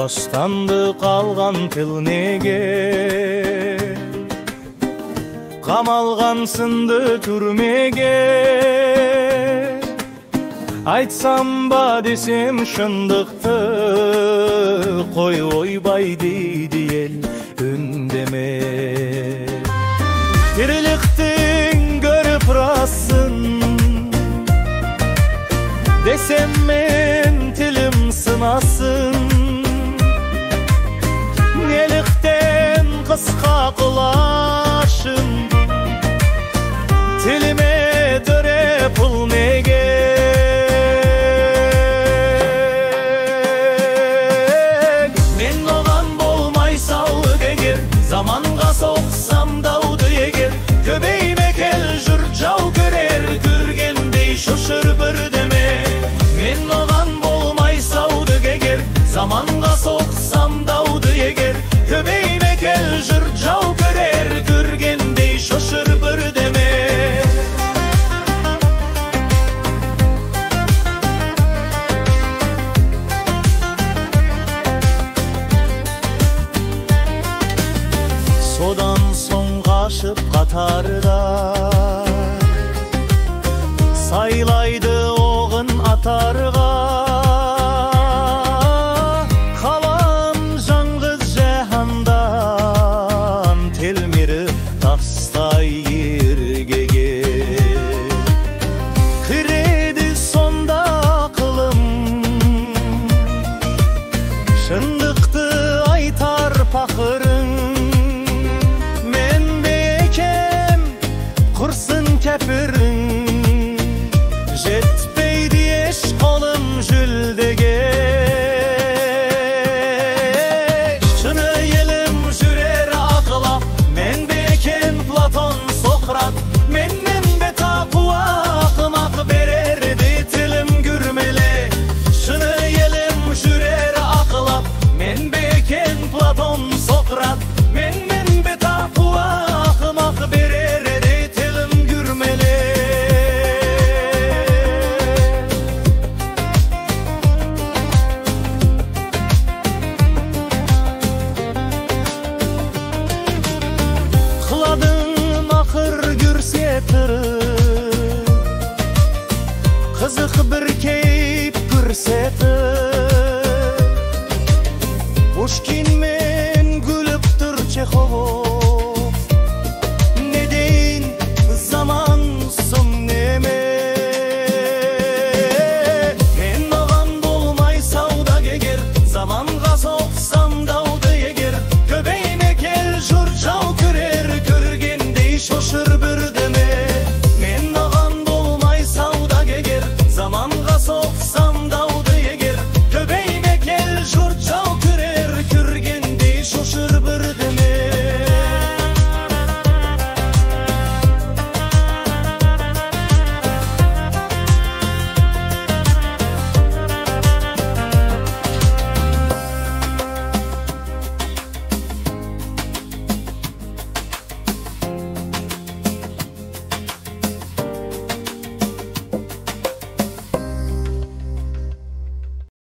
баштанды калган тил неге, камалган сынды түрмеге. Айтсам ба десем шындыкты, кой ойбай дейди эл үндеме. Тириликтин көрүп ырасын десем мен тилим сынасын. Неліктен кыска кылашым, тилиме дөре пул неге. Мен оган болмай сауык эгер, заманга соксам дауды эгер. Көбейме кел жүр жау көрер, күргендей шошыр бірдеме. Мен оган болмай саудык эгер, заманга соксам дауды эгер. Көбейме кел жүр жау көрер, күргендей шошыр бірдеме. Содан соң кашып катарда сайлайды оғын атарға. Қалам жаңғыз жаһандан телміріп тастай ергеге. Кіреді сонда ақылым, шындықты айтар пақырың. Мен бекем құрсын кәпірің, жетпейді еш қолым жүлдеге. Шыны елім жүрер ақылап, мен бекен Платон Сократ. Менен бе тақуа ақымақ берерді тілім күрмеле. Шыны елім жүрер ақылап, мен бекен Платон Сократ. Менен бе тақуа ақымақ берерді тілім күрмеле. Қыладың ақыр күрсетіп, қызық бір кейіп көрсетіп. Пушкин мен күліп тұр Чехов, не дейін заман сұм неме. Мен оған болмай саудак егер, заманға